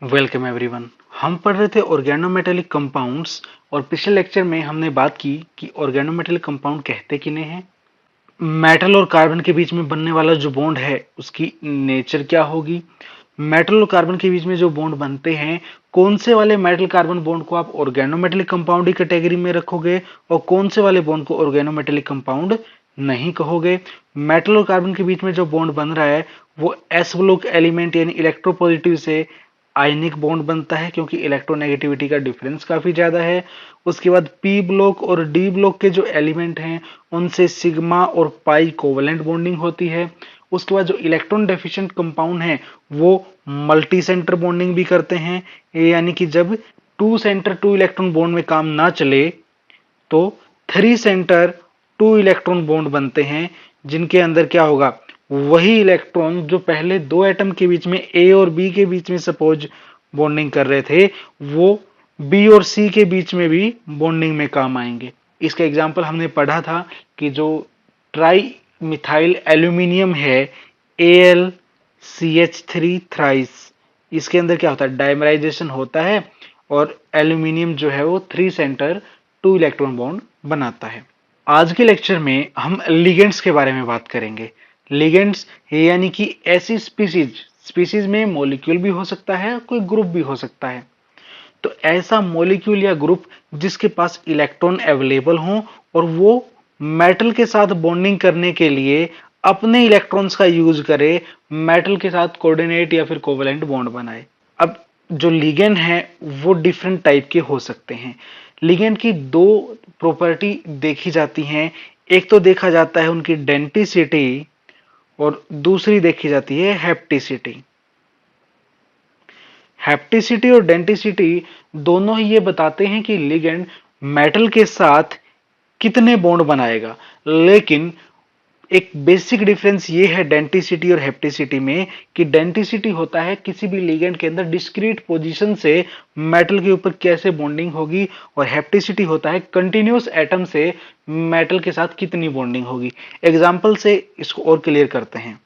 Welcome everyone. हम पढ़ रहे थे ऑर्गेनोमेटेलिक कंपाउंड्स और पिछले लेक्चर में हमने बात की कि ऑर्गेनोमेटेलिक कंपाउंड कहते किन्हें हैं, मेटल और कार्बन के बीच में बनने वाला जो बॉन्ड है उसकी नेचर क्या होगी, मेटल और कार्बन के बीच में जो बॉन्ड बनते हैं कौन से वाले मेटल कार्बन बॉन्ड को आप ऑर्गेनोमेटेलिक कंपाउंड की कैटेगरी में रखोगे और कौन से वाले बॉन्ड को ऑर्गेनोमेटेलिक कंपाउंड नहीं कहोगे। मेटल और कार्बन के बीच में जो बॉन्ड बन रहा है वो एस ब्लॉक एलिमेंट यानी इलेक्ट्रोपॉजिटिव से आयनिक बॉन्ड बनता है क्योंकि इलेक्ट्रोनेगेटिविटी का डिफरेंस काफी ज्यादा है। उसके बाद पी ब्लॉक और डी ब्लॉक के जो एलिमेंट हैं उनसे सिग्मा और पाई कोवलेंट बॉन्डिंग होती है। उसके बाद जो इलेक्ट्रॉन डेफिशिएंट कंपाउंड हैं वो मल्टी सेंटर बॉन्डिंग भी करते हैं, यानी कि जब two centre two electron bond में काम ना चले तो three centre two electron bond बनते हैं, जिनके अंदर क्या होगा, वही इलेक्ट्रॉन जो पहले दो एटम के बीच में ए और बी के बीच में सपोज बॉन्डिंग कर रहे थे वो बी और सी के बीच में भी बॉन्डिंग में काम आएंगे। इसका एग्जांपल हमने पढ़ा था कि जो ट्राई मिथाइल एल्यूमिनियम है AlCH3 थ्राइस, इसके अंदर क्या होता है, डाइमराइजेशन होता है और एल्यूमिनियम जो है वो three centre two electron bond बनाता है। आज के लेक्चर में हम लिगेंड्स के बारे में बात करेंगे। लिगेंड्स यानी कि ऐसी स्पीसीज में मॉलिक्यूल भी हो सकता है, कोई ग्रुप भी हो सकता है। तो ऐसा मॉलिक्यूल या ग्रुप जिसके पास इलेक्ट्रॉन अवेलेबल हो और वो मेटल के साथ बॉन्डिंग करने के लिए अपने इलेक्ट्रॉन्स का यूज करे, मेटल के साथ कोऑर्डिनेट या फिर कोवेलेंट बॉन्ड बनाए। अब जो लिगेंड है वो डिफरेंट टाइप के हो सकते हैं। लिगेंड की दो प्रॉपर्टी देखी जाती हैं, एक तो देखा जाता है उनकी डेंटिसिटी और दूसरी देखी जाती है हेप्टिसिटी। हेप्टिसिटी और डेंटिसिटी दोनों ही ये बताते हैं कि लिगेंड मेटल के साथ कितने बॉन्ड बनाएगा, लेकिन एक बेसिक डिफरेंस ये है डेंटिसिटी और हेप्टिसिटी में कि डेंटिसिटी होता है किसी भी लिगेंड के अंदर डिस्क्रीट पोजीशन से मेटल के ऊपर कैसे बॉन्डिंग होगी, और हेप्टिसिटी होता है कंटिन्यूअस एटम से मेटल के साथ कितनी बॉन्डिंग होगी। एग्जांपल से इसको और क्लियर करते हैं।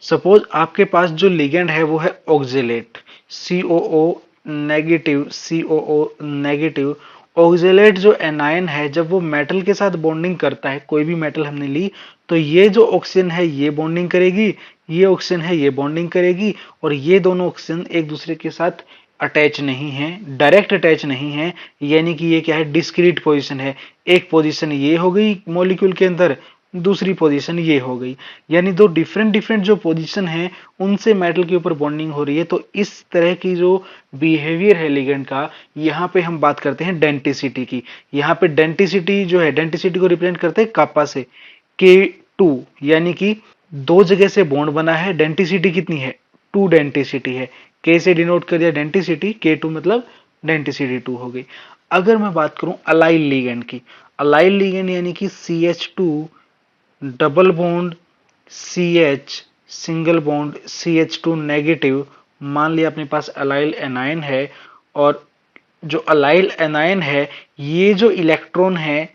सपोज आपके पास जो लिगेंड है वो है oxalate, COO negative, COO negative. Oxalate जो एनायन है जब वो मेटल के साथ बॉन्डिंग करता है, कोई भी मेटल हमने ली, तो ये जो ऑक्सीजन है ये बॉन्डिंग करेगी, ये ऑक्सीजन है ये बॉन्डिंग करेगी, और ये दोनों ऑक्सीजन एक दूसरे के साथ अटैच नहीं है, डायरेक्ट अटैच नहीं है, यानी कि ये क्या है, डिस्क्रीट पोजीशन है। एक पोजीशन ये हो गई मॉलिक्यूल के अंदर, दूसरी पोजीशन ये हो गई, यानी दो डिफरेंट डिफरेंट जो पोजीशन है उनसे मेटल के ऊपर बॉन्डिंग हो रही है। तो इस तरह की जो बिहेवियर है लिगेंड का, यहाँ पे हम बात करते हैं डेंटिसिटी की। यहाँ पे डेंटिसिटी जो है, डेंटिसिटी को रिप्रेजेंट करते हैं कापा से, K2, यानी कि दो जगह से बॉन्ड बना है, डेंटिसिटी कितनी है, 2 डेंटिसिटी है। K से डिनोट कर दिया डेंटिसिटी, K2 मतलब डेंटिसिटी 2 हो गई। अगर मैं बात करूं अलाइल लिगेंड की, अलाइल लिगेंड यानी कि CH2 double bond CH single bond CH2 negative. मान लिया अपने पास अलाइल एनायन है, और जो अलाइल एनायन है ये जो इलेक्ट्रॉन है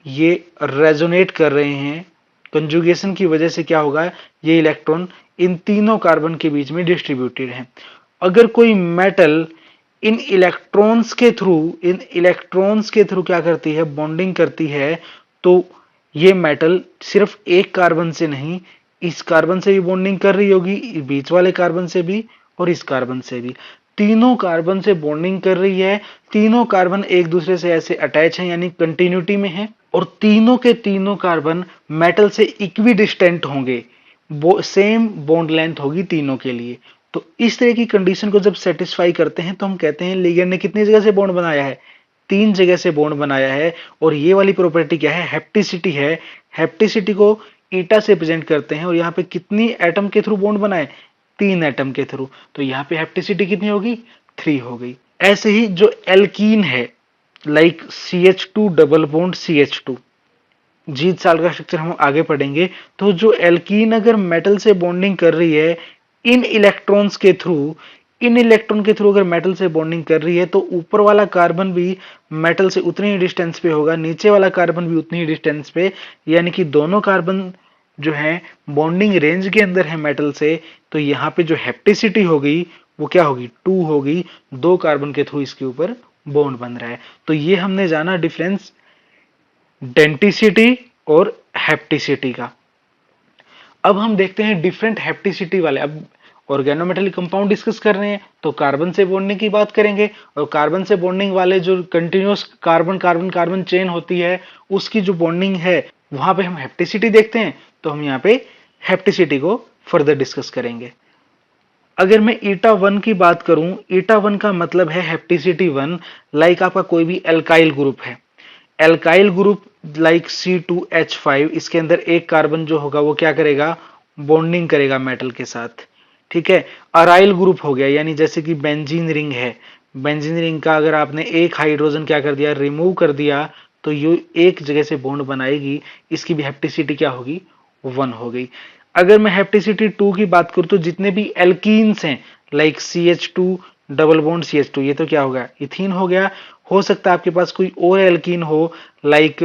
ये रेजोनेट कर रहे हैं, कंजुगेशन की वजह से क्या होगा, ये इलेक्ट्रॉन इन तीनों कार्बन के बीच में डिस्ट्रीब्यूटेड है। अगर कोई मेटल इन इलेक्ट्रॉन्स के थ्रू क्या करती है, बॉन्डिंग करती है, तो ये मेटल सिर्फ एक कार्बन से नहीं, इस कार्बन से भी बॉन्डिंग कर रही होगी, बीच वाले कार्बन से भी और इस कार्बन से भी, तीनों कार्बन से बॉन्डिंग कर रही है। तीनों कार्बन एक दूसरे से ऐसे अटैच हैं यानी कंटिन्यूटी में है, और तीनों के तीनों कार्बन मेटल से इक्वी डिस्टेंट होंगे, सेम बॉन्ड लेंथ होगी तीनों के लिए। तो इस तरह की कंडीशन को जब सेटिस्फाई करते हैं तो हम कहते हैं लिगेंड ने कितनी जगह से बॉन्ड बनाया है, 3 जगह से बॉन्ड बनाया है। और ये वाली प्रॉपर्टी क्या है, हेप्टिसिटी है। हेप्टिसिटी को ईटा से प्रेजेंट करते हैं, और यहाँ पे कितनी एटम के थ्रू बॉन्ड बनाए, 3 एटम के थ्रू, तो यहाँ पे हेप्टिसिटी कितनी होगी, 3 हो गई। ऐसे ही जो एल्कीन है, like CH2 double bond CH2, जीत साल का स्ट्रक्चर हम आगे पढ़ेंगे। तो जो एल्कीन अगर मेटल से बॉन्डिंग कर रही है इन इलेक्ट्रॉन्स के थ्रू, इन इलेक्ट्रॉन के थ्रू अगर मेटल से बॉन्डिंग कर रही है, तो ऊपर वाला कार्बन भी मेटल से उतनी ही डिस्टेंस पे होगा, नीचे वाला कार्बन भी उतनी ही डिस्टेंस पे, यानी कि दोनों कार्बन जो है बॉन्डिंग रेंज के अंदर है मेटल से, तो यहाँ पे जो हेप्टिसिटी होगी वो क्या होगी, 2 होगी। 2 कार्बन के थ्रू इसके ऊपर बॉन्ड बन रहा है। तो ये हमने जाना डिफरेंस डेंटिसिटी और हेप्टिसिटी का। अब हम देखते हैं डिफरेंट हेप्टिसिटी वाले। अब ऑर्गेनोमेटेलिक कंपाउंड डिस्कस कर रहे हैं तो कार्बन से बॉन्डिंग की बात करेंगे, और कार्बन से बॉन्डिंग वाले जो continuous carbon carbon carbon chain होती है उसकी जो बॉन्डिंग है वहां पे हम हेप्टिसिटी देखते हैं। तो हम यहाँ पे हेप्टिसिटी को फर्दर डिस्कस करेंगे। अगर मैं ईटा 1 की बात करूं, ईटा 1 का मतलब है हेप्टिसिटी 1। लाइक आपका कोई भी एल्काइल ग्रुप है, एल्काइल ग्रुप लाइक C2H5, इसके अंदर एक कार्बन जो होगा वो क्या करेगा, बॉन्डिंग करेगा मेटल के साथ। ठीक है। अराइल ग्रुप हो गया, यानी जैसे कि बेंजीन रिंग है, बेंजीन रिंग का अगर आपने एक हाइड्रोजन क्या कर दिया, रिमूव कर दिया, तो ये एक जगह से बॉन्ड बनाएगी, इसकी भी हेप्टिसिटी क्या होगी, 1 हो गई। अगर मैं हेप्टिसिटी 2 की बात करूं तो जितने भी एल्कीन्स हैं like CH2 double bond CH2, ये तो क्या होगा, इथीन हो गया। हो सकता है आपके पास कोई और एल्कीन हो like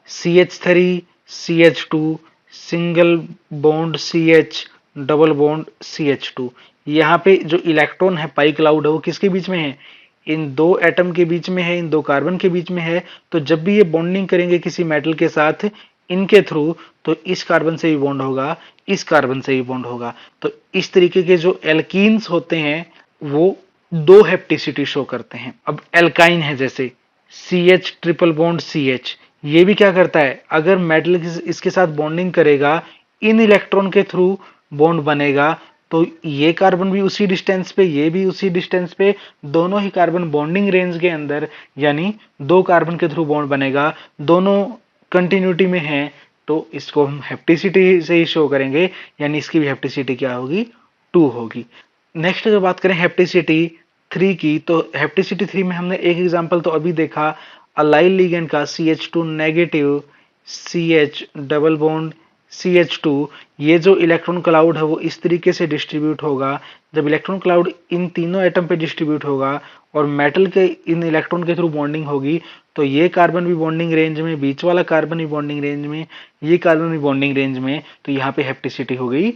CH3 CH2 single bond CH double bond CH2। यहाँ पे जो इलेक्ट्रॉन है पाई क्लाउड है वो किसके बीच में है, इन दो एटम के बीच में है, इन दो कार्बन के बीच में है। तो जब भी ये बॉन्डिंग करेंगे किसी मेटल के साथ इनके थ्रू, तो इस कार्बन से भी बॉन्ड होगा, इस कार्बन से भी बॉन्ड होगा। तो इस तरीके के जो एल्कीन्स होते हैं वो दो हेप्टिसिटी शो करते हैं। अब एल्काइन है जैसे CH ट्रिपल बॉन्ड CH, ये भी क्या करता है, अगर मेटल इसके साथ बॉन्डिंग करेगा, इन इलेक्ट्रॉन के थ्रू बॉन्ड बनेगा, तो ये कार्बन भी उसी डिस्टेंस पे, ये भी उसी डिस्टेंस पे, दोनों ही कार्बन बॉन्डिंग रेंज के अंदर, यानी दो कार्बन के थ्रू बॉन्ड बनेगा, दोनों कंटिन्यूटी में है, तो इसको हम हेप्टिसिटी से ही शो करेंगे, यानी इसकी भी हेप्टिसिटी क्या होगी, 2 होगी। नेक्स्ट अगर बात करें हेप्टिसिटी 3 की, तो हेप्टिसिटी 3 में हमने एक एग्जांपल तो अभी देखा अलाइल लिगेंड का CH2 negative CH double bond CH2। ये जो इलेक्ट्रॉन क्लाउड है वो इस तरीके से डिस्ट्रीब्यूट होगा, जब इलेक्ट्रॉन क्लाउड इन तीनों एटम पे डिस्ट्रीब्यूट होगा और मेटल के इन इलेक्ट्रॉन के थ्रू बॉन्डिंग होगी, तो ये कार्बन भी बॉन्डिंग रेंज में, बीच वाला कार्बन भी बॉन्डिंग रेंज में, ये कार्बन भी बॉन्डिंग रेंज में, तो यहाँ पे हेप्टिसिटी हो गई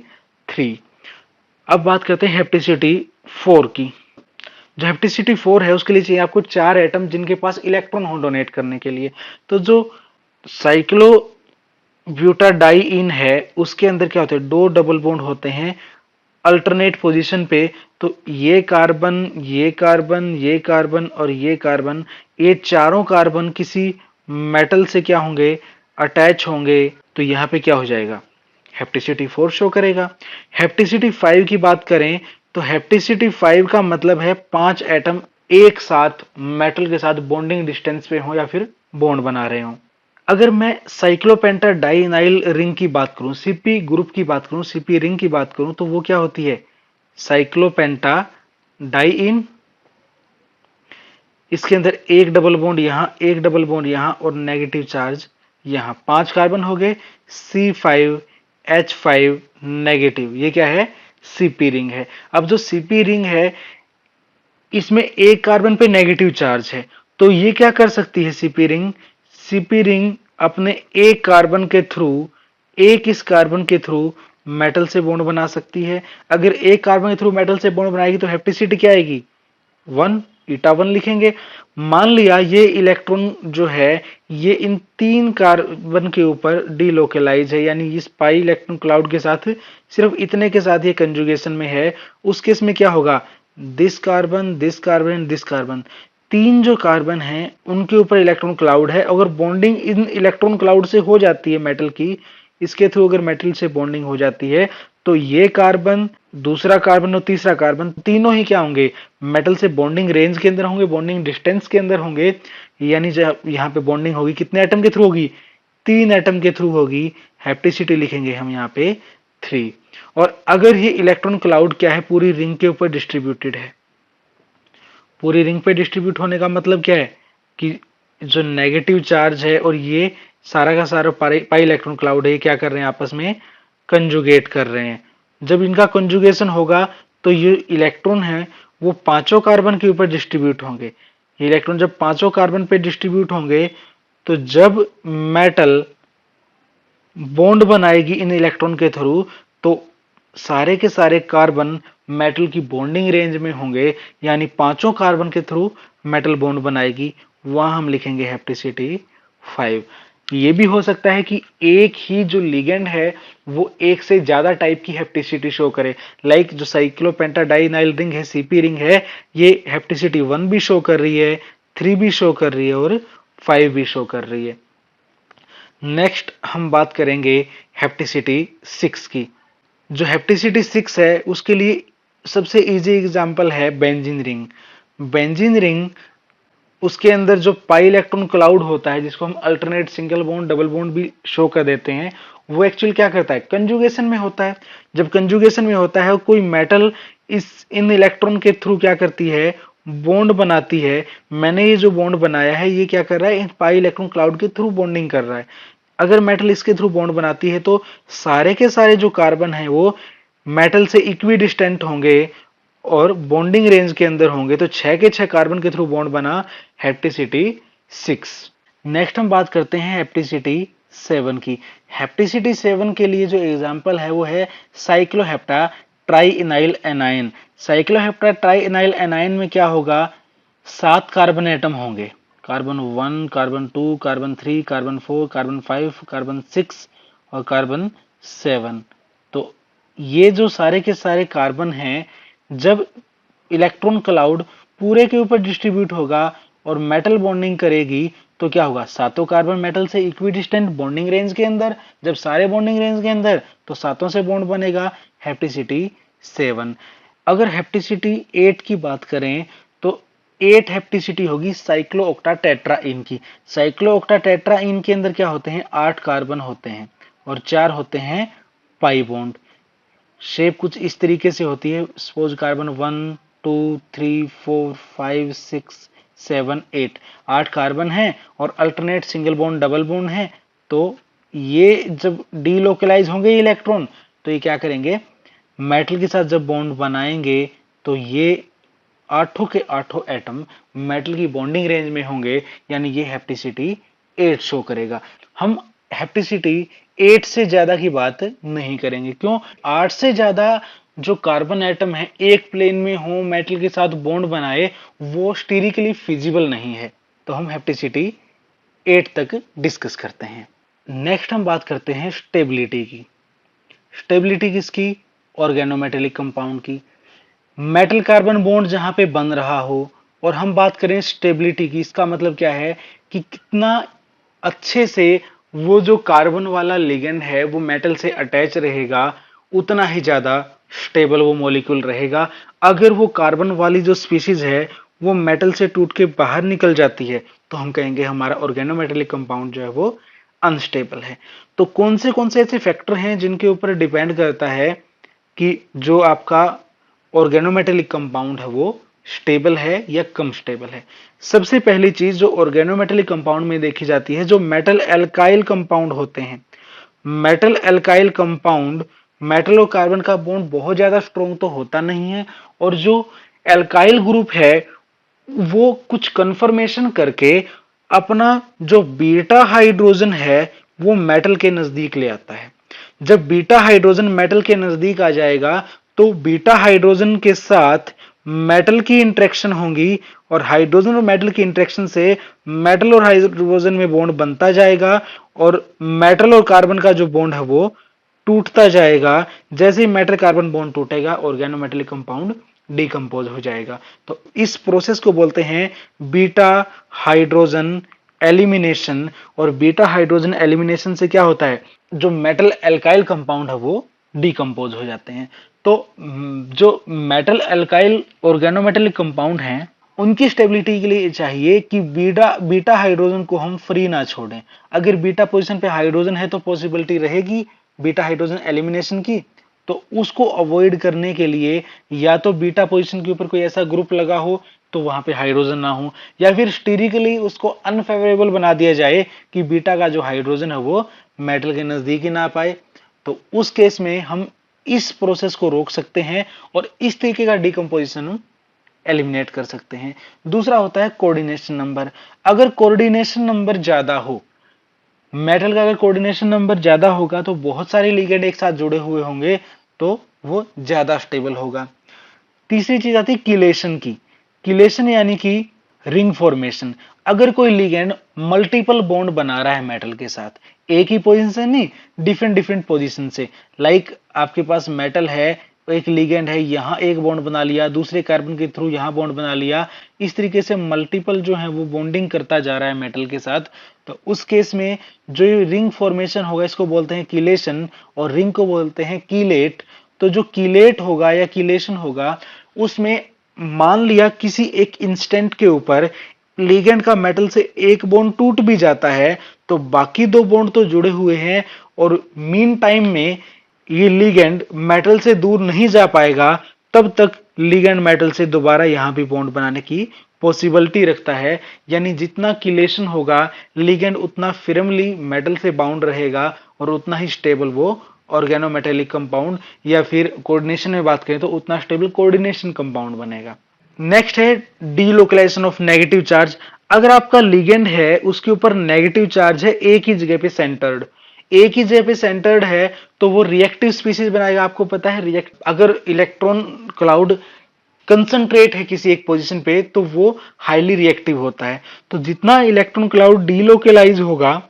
3। अब बात करते हैं हेप्टिसिटी 4 की। जो हेप्टिसिटी 4 है उसके लिए चाहिए आपको 4 एटम जिनके पास इलेक्ट्रॉन हो डोनेट करने के लिए। तो जो साइक्लो ब्यूटाडाइइन है उसके अंदर क्या होता है, दो डबल बॉन्ड होते हैं अल्टरनेट पोजीशन पे। तो ये कार्बन, ये कार्बन, ये कार्बन और ये कार्बन, ये चारों कार्बन किसी मेटल से क्या होंगे, अटैच होंगे। तो यहाँ पे क्या हो जाएगा, हेप्टिसिटी 4 शो करेगा। हेप्टिसिटी 5 की बात करें तो हेप्टिसिटी 5 का मतलब है 5 एटम एक साथ मेटल के साथ बॉन्डिंग डिस्टेंस पे हो या फिर बॉन्ड बना रहे हो। अगर मैं साइक्लोपेंटा डाइनाइल रिंग की बात करूं, CP ग्रुप की बात करूं, CP रिंग की बात करूं, तो वो क्या होती है, साइक्लोपेंटा डाइइन, इसके अंदर एक डबल बॉन्ड यहां, एक डबल बॉन्ड यहां और नेगेटिव चार्ज यहां, 5 कार्बन हो गए, C5H5 नेगेटिव, ये क्या है, CP रिंग है। अब जो CP रिंग है इसमें एक कार्बन पे नेगेटिव चार्ज है, तो ये क्या कर सकती है CP रिंग, CP रिंग अपने एक कार्बन के थ्रू, एक इस कार्बन के थ्रू मेटल से बॉन्ड बना सकती है। अगर एक कार्बन के थ्रू मेटल से बॉन्ड बनाएगी तो हेप्टिसिटी क्या आएगी, 1, ईटा 1 लिखेंगे। मान लिया ये इलेक्ट्रॉन जो है ये इन 3 कार्बन के ऊपर डीलोकलाइज है, यानी इस पाई इलेक्ट्रॉन क्लाउड के साथ सिर्फ इतने के साथ ये कंजुगेशन में है। उस केस में क्या होगा, this carbon, this carbon, this carbon, 3 जो कार्बन हैं उनके ऊपर इलेक्ट्रॉन क्लाउड है। अगर बॉन्डिंग इन इलेक्ट्रॉन क्लाउड से हो जाती है मेटल की, इसके थ्रू अगर मेटल से बॉन्डिंग हो जाती है, तो ये कार्बन, दूसरा कार्बन और तीसरा कार्बन तीनों ही क्या होंगे, मेटल से बॉन्डिंग रेंज के अंदर होंगे, बॉन्डिंग डिस्टेंस के अंदर होंगे। यानी जब यहाँ पे बॉन्डिंग होगी कितने एटम के थ्रू होगी, 3 एटम के थ्रू होगी। हेप्टिसिटी लिखेंगे हम यहाँ पे 3। और अगर ये इलेक्ट्रॉन क्लाउड क्या है, पूरी रिंग के ऊपर डिस्ट्रीब्यूटेड है, पूरी रिंग पे डिस्ट्रीब्यूट होने का मतलब क्या है कि जो नेगेटिव चार्ज है और ये सारा का सारा पाई इलेक्ट्रॉन क्लाउड है, ये क्या कर रहे हैं, आपस में कंजुगेट कर रहे हैं। जब इनका कंजुगेशन होगा तो ये इलेक्ट्रॉन है वो पांचों कार्बन के ऊपर डिस्ट्रीब्यूट होंगे। ये इलेक्ट्रॉन जब पांचों कार्बन पे डिस्ट्रीब्यूट होंगे, तो जब मेटल बॉन्ड बनाएगी इन इलेक्ट्रॉन के थ्रू, तो सारे के सारे कार्बन मेटल की बॉन्डिंग रेंज में होंगे, यानी पांचों कार्बन के थ्रू मेटल बॉन्ड बनाएगी, वहां हम लिखेंगे हैप्टिसिटी 5। ये भी हो सकता है कि एक ही जो लिगेंड है वो एक से ज्यादा टाइप की हैप्टिसिटी शो करे, लाइक जो साइक्लोपेंटाडाइनाइल रिंग है, सीपी रिंग है, ये हैप्टिसिटी 1 भी शो कर रही है, 3 भी शो कर रही है और 5 भी शो कर रही है। नेक्स्ट हम बात करेंगे हैप्टिसिटी 6 की। जो हैप्टिसिटी 6 है उसके लिए सबसे इजी एग्जांपल है बेंजीन रिंग। बेंजीन रिंग, उसके अंदर जो पाई इलेक्ट्रॉन क्लाउड होता है, जिसको हम alternate single bond double bond भी शो कर देते हैं, वो एक्चुअली क्या करता है, कंजुगेशन में होता है। जब कंजुगेशन में होता है कोई मेटल इस इन इलेक्ट्रॉन के थ्रू क्या करती है, बॉन्ड बनाती है। मैंने ये जो बॉन्ड बनाया है ये क्या कर रहा है, इन पाई इलेक्ट्रॉन क्लाउड के थ्रू बॉन्डिंग कर रहा है। अगर मेटल इसके थ्रू बॉन्ड बनाती है तो सारे के सारे जो कार्बन है वो मेटल से इक्वी डिस्टेंट होंगे और बॉन्डिंग रेंज के अंदर होंगे, तो 6 के 6 कार्बन के थ्रू बॉन्ड बना हैप्टिसिटी 6। नेक्स्ट हम बात करते हैं हैप्टिसिटी 7 की। हैप्टिसिटी 7 के लिए जो एग्जांपल है वो है साइक्लोहेप्टा ट्राई इनाइल एनाइन। साइक्लोहेप्टा ट्राई इनाइल एनाइन में क्या होगा, 7 कार्बन एटम होंगे, carbon 1, carbon 2, carbon 3, carbon 4, carbon 5, carbon 6 और कार्बन 7। तो ये जो सारे के सारे कार्बन हैं, जब इलेक्ट्रॉन क्लाउड पूरे के ऊपर डिस्ट्रीब्यूट होगा और मेटल बॉन्डिंग करेगी तो क्या होगा, सातों कार्बन मेटल से इक्विडिस्टेंट बॉन्डिंग रेंज के अंदर। जब सारे बॉन्डिंग रेंज के अंदर तो सातों से बॉन्ड बनेगा, हैप्टिसिटी 7। अगर हैप्टिसिटी 8 की बात करें तो 8 हैप्टिसिटी होगी साइक्लो ऑक्टा टेट्राइन की। साइक्लो ऑक्टा टेट्राइन के अंदर क्या होते हैं, 8 कार्बन होते हैं और 4 होते हैं पाई बॉन्ड। शेप कुछ इस तरीके से होती है, सपोज कार्बन 1 2 3 4 5 6 7 8, 8 कार्बन है और alternate single bond double bond है। तो ये जब डीलोकलाइज होंगे इलेक्ट्रॉन तो ये क्या करेंगे, मेटल के साथ जब बॉन्ड बनाएंगे तो ये आठों के आठों एटम मेटल की बॉन्डिंग रेंज में होंगे, यानी ये हैप्टिसिटी 8 शो करेगा। हम हैप्टिसिटी 8 से ज्यादा की बात नहीं करेंगे, क्यों, 8 से ज्यादा जो कार्बन एटम है एक प्लेन में हो, मेटल के साथ बॉन्ड बनाए, वो स्टेरिकली फिजिबल नहीं है। तो हम हैप्टिसिटी 8 तक डिस्कस करते हैं। नेक्स्ट हम बात करते हैं स्टेबिलिटी की। स्टेबिलिटी किसकी, ऑर्गेनोमेटेलिक कंपाउंड की। मेटल कार्बन बॉन्ड जहां पे बन रहा हो और हम बात करें स्टेबिलिटी की, इसका मतलब क्या है कि कितना अच्छे से वो जो कार्बन वाला लिगेंड है वो मेटल से अटैच रहेगा, उतना ही ज्यादा स्टेबल वो मॉलिक्यूल रहेगा। अगर वो कार्बन वाली जो स्पीशीज है वो मेटल से टूट के बाहर निकल जाती है तो हम कहेंगे हमारा ऑर्गेनोमेटेलिक कंपाउंड जो है वो अनस्टेबल है। तो कौन से ऐसे फैक्टर हैं जिनके ऊपर डिपेंड करता है कि जो आपका ऑर्गेनोमेटेलिक कंपाउंड है वो स्टेबल है या कम स्टेबल है। सबसे पहली चीज जो ऑर्गेनोमेटेलिक कंपाउंड में देखी जाती है, जो मेटल एल्काइल कंपाउंड होते हैं। मेटल एल्काइल कंपाउंड, मेटल और कार्बन का बॉन्ड बहुत ज्यादा स्ट्रॉन्ग तो होता नहीं है, और जो एल्काइल ग्रुप है वो कुछ कन्फर्मेशन करके अपना जो बीटा हाइड्रोजन है वो मेटल के नजदीक ले आता है। जब बीटा हाइड्रोजन मेटल के नजदीक आ जाएगा तो बीटा हाइड्रोजन के साथ मेटल की इंटरेक्शन होगी और हाइड्रोजन और मेटल की इंटरेक्शन से मेटल और हाइड्रोजन में बॉन्ड बनता जाएगा और मेटल और कार्बन का जो बॉन्ड है वो टूटता जाएगा। जैसे ही मेटल कार्बन बॉन्ड टूटेगा ऑर्गेनोमेटेलिक कंपाउंड डिकम्पोज हो जाएगा। तो इस प्रोसेस को बोलते हैं बीटा हाइड्रोजन एलिमिनेशन। और बीटा हाइड्रोजन एलिमिनेशन से क्या होता है, जो मेटल एल्काइल कंपाउंड है वो डिकम्पोज हो जाते हैं। तो जो मेटल एल्काइल ऑर्गेनोमेटेलिक कंपाउंड हैं उनकी स्टेबिलिटी के लिए चाहिए कि बीटा बीटा हाइड्रोजन को हम फ्री ना छोड़ें। अगर बीटा पोजीशन पे हाइड्रोजन है तो पॉसिबिलिटी रहेगी बीटा हाइड्रोजन एलिमिनेशन की। तो उसको अवॉइड करने के लिए या तो बीटा पोजीशन के ऊपर कोई ऐसा ग्रुप लगा हो तो वहां पे हाइड्रोजन ना हो, या फिर स्टेरिकली उसको अनफेवरेबल बना दिया जाए कि बीटा का जो हाइड्रोजन है वो मेटल के नजदीक ही ना पाए। तो उस केस में हम इस प्रोसेस को रोक सकते हैं और इस तरीके का डिकम्पोजिशन एलिमिनेट कर सकते हैं। दूसरा होता है कोऑर्डिनेशन नंबर। अगर कोऑर्डिनेशन नंबर ज्यादा हो, मेटल का अगर कोऑर्डिनेशन नंबर ज्यादा होगा तो बहुत सारे लिगेंड एक साथ जुड़े हुए होंगे तो वो ज्यादा स्टेबल होगा। तीसरी चीज आती है किलेशन की। किलेशन यानी कि रिंग फॉर्मेशन। अगर कोई लिगेंड मल्टीपल बॉन्ड बना रहा है मेटल के साथ, एक ही पोजीशन से नहीं, डिफरेंट डिफरेंट पोजीशन से, लाइक आपके पास मेटल है, एक लिगेंड है, यहां एक बॉन्ड बना लिया, दूसरे कार्बन के थ्रू यहां बॉन्ड बना लिया, इस तरीके से मल्टीपल जो है वो बॉन्डिंग करता जा रहा है मेटल के साथ, तो उस केस में जो रिंग फॉर्मेशन होगा इसको बोलते हैं किलेशन और रिंग को बोलते हैं कीलेट। तो जो कीलेट होगा या किलेशन होगा उसमें मान लिया किसी एक इंस्टेंट के ऊपर लिगेंड का मेटल से एक बॉन्ड टूट भी जाता है तो बाकी दो बॉन्ड तो जुड़े हुए हैं और मीन टाइम में ये लिगेंड मेटल से दूर नहीं जा पाएगा, तब तक लिगेंड मेटल से दोबारा यहां भी बॉन्ड बनाने की पॉसिबिलिटी रखता है। यानी जितना किलेशन होगा लिगेंड उतना फिरमली मेटल से बाउंड रहेगा और उतना ही स्टेबल वो ऑर्गेनोमेटेलिक कंपाउंड या फिर कोऑर्डिनेशन में बात करें तो उतना स्टेबल कोऑर्डिनेशन कंपाउंड बनेगा। नेक्स्ट है डीलोकलाइजेशन ऑफ नेगेटिव चार्ज। अगर आपका लिगेंड है उसके ऊपर नेगेटिव चार्ज है, एक ही जगह पे सेंटर्ड, एक ही जगह पे सेंटर्ड है तो वो रिएक्टिव स्पीसीज बनाएगा। आपको पता है रिएक्ट अगर इलेक्ट्रॉन क्लाउड कंसंट्रेट है किसी एक पोजीशन पे तो वो हाईली रिएक्टिव होता है। तो जितना इलेक्ट्रॉन क्लाउड डीलोकलाइज होगा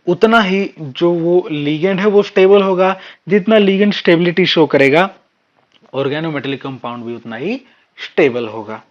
उतना ही जो वो लिगेंड है वो स्टेबल होगा। जितना लिगेंड स्टेबिलिटी शो करेगा ऑर्गेनोमेटेलिक कंपाउंड भी उतना ही स्टेबल होगा।